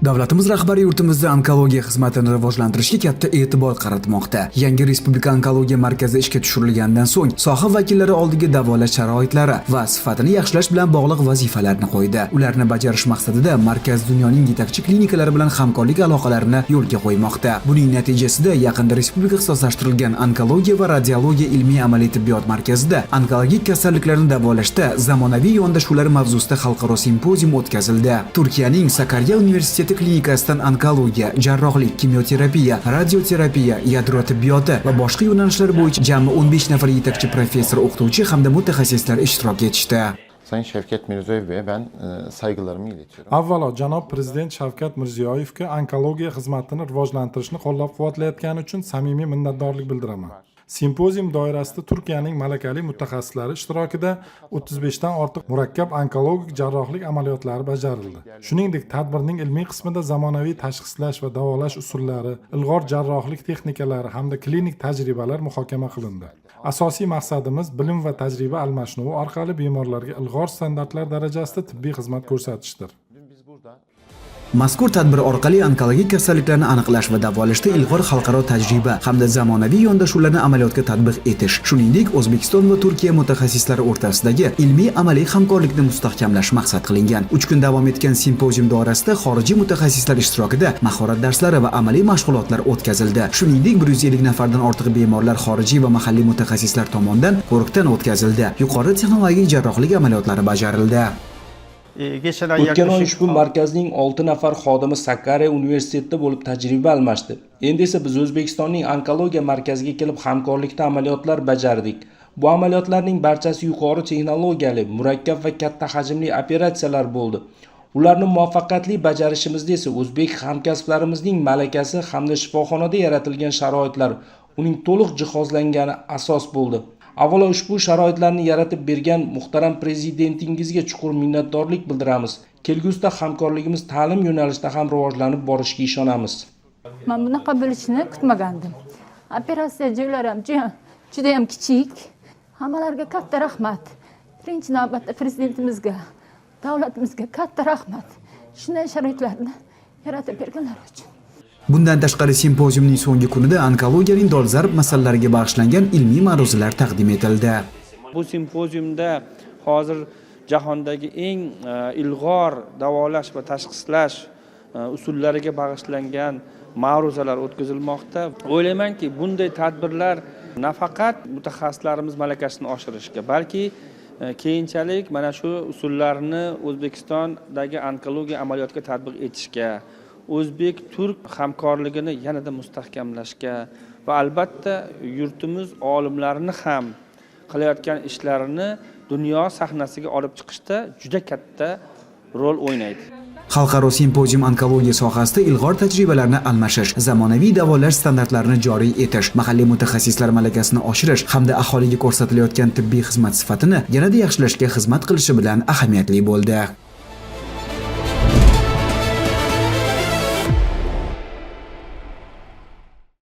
Davlatimiz rahbari yurtimizda onkologiya xizmatini rivojlantirishga katta e'tibor qaratmoqda. Yangi Respublika onkologiya markazi ishga tushirilgandan so'ng soha vakillari oldiga davolash sharoitlari va sifatini yaxshilash bilan bog'liq vazifalarni qo'ydi. Ularni bajarish maqsadida markaz dunyoning yetakchi klinikalari bilan hamkorlik aloqalarini yo'lga qo'ymoqda. Buning natijasida yaqinda respublika ixtisoslashtirilgan onkologiya va radiologiya ilmiy-amaliy tibbiyot markazida onkologik kasalliklarni davolashda zamonaviy yondashuvlar mavzusida xalqaro simpozium o'tkazildi. Turkiyaning Sakarya universiteti klinikasidan onkologiya, jarrohlik, kimyoterapiya, radioterapiya, yadro tibbiyoti va boshqa yo'nalishlar bo'yicha jami 15 nafar yetakchi professor, o'qituvchi hamda mutaxassislar ishtirok etishdi. Sayın Şevket Mirziyoyev Bey'e ben saygılarımı iletiyorum. Avvalo janob prezident Shavkat Mirziyoyevga onkologiya xizmatini rivojlantirishni qo'llab-quvvatlayotgani uchun samimiy minnatdorlik bildiraman. Simpozium doirasida Turkiyaning malakali mutaxassislari ishtirokida 35 dan ortiq murakkab onkologik jarrohlik amaliyotlari bajarildi. Shuningdek, tadbirning ilmiy qismida zamonaviy tashxislash va davolash usullari, ilg'or jarrohlik texnikalari hamda klinik tajribalar muhokama qilindi. Asosiy maqsadimiz bilim va tajriba almashinuvi orqali bemorlarga ilg'or standartlar darajasida tibbiy xizmat ko'rsatishdir. Mazkur tadbir orqali onkologik kasalliklarni aniqlash va davolashda ilg'or xalqaro tajriba hamda zamonaviy yondashuvlarni amaliyotga tatbiq etish, shuningdek O'zbekiston va Turkiya mutaxassislari o'rtasidagi ilmiy-amaliy hamkorlikni mustahkamlash maqsad qilingan. 3 kun davom etgan simpozium doirasida xorijiy mutaxassislar ishtirokida mahorat darslari va amaliy mashg'ulotlar o'tkazildi. Shuningdek, 150 nafardan ortiq bemorlar xorijiy va mahalliy mutaxassislar tomonidan ko'rikdan o'tkazildi. Yuqori texnologik jarrohlik amaliyotlari bajarildi. O'tgan oy ushbu markazning 6 nafar xodimi Sakarya universitetida bo'lib tajriba almashdi. Endi esa biz O'zbekistonning onkologiya markaziga kelib hamkorlikda amaliyotlar bajardik. Bu amaliyotlarning barchasi yuqori texnologiyali, murakkab va katta hajmli operatsiyalar bo'ldi. Ularni muvaffaqiyatli bajarishimizda esa o'zbek hamkasblarimizning malakasi hamda shifoxonada yaratilgan sharoitlar, uning to'liq jihozlangani asos bo'ldi. Avvalo ushbu sharoitlarni yaratib bergan muhtaram prezidentingizga chuqur minnatdorlik bildiramiz. Kelgusida hamkorligimiz ta'lim yo'nalishida ham rivojlanib borishiga ishonamiz. Men bunaqa bo'lishini kutmagandim. Operatsiya joylari ham juda ham kichik. Hammalarga katta rahmat. Birinchi navbatda prezidentimizga, davlatimizga katta rahmat. Shunday sharoitlarni yaratib berganlar uchun. Bundan tashqari simpoziumning so'nggi kunida onkologiyaning dolzarb masalalariga bag'ishlangan ilmiy ma'ruzalar taqdim etildi. Bu simpoziumda hozir jahondagi eng ilg'or davolash va tashxislash usullariga bag'ishlangan ma'ruzalar o'tkazilmoqda. O'ylaymanki, bunday tadbirlar nafaqat mutaxassislarimiz malakasini oshirishga, balki keyinchalik mana shu usullarni O'zbekistondagi onkologiya amaliyotga tatbiq etishga, O'zbek-Turk hamkorligini yanada mustahkamlashga va albatta yurtimiz olimlarini ham qilayotgan ishlarini dunyo sahnasiga olib chiqishda juda katta rol o'ynaydi. Xalqaro simpozium onkologiya sohasida ilg'or tajribalarni almashish, zamonaviy davolash standartlarini joriy etish, mahalliy mutaxassislar malakasini oshirish hamda aholiga ko'rsatilayotgan tibbiy xizmat sifatini yanada yaxshilashga xizmat qilishi bilan ahamiyatli bo'ldi.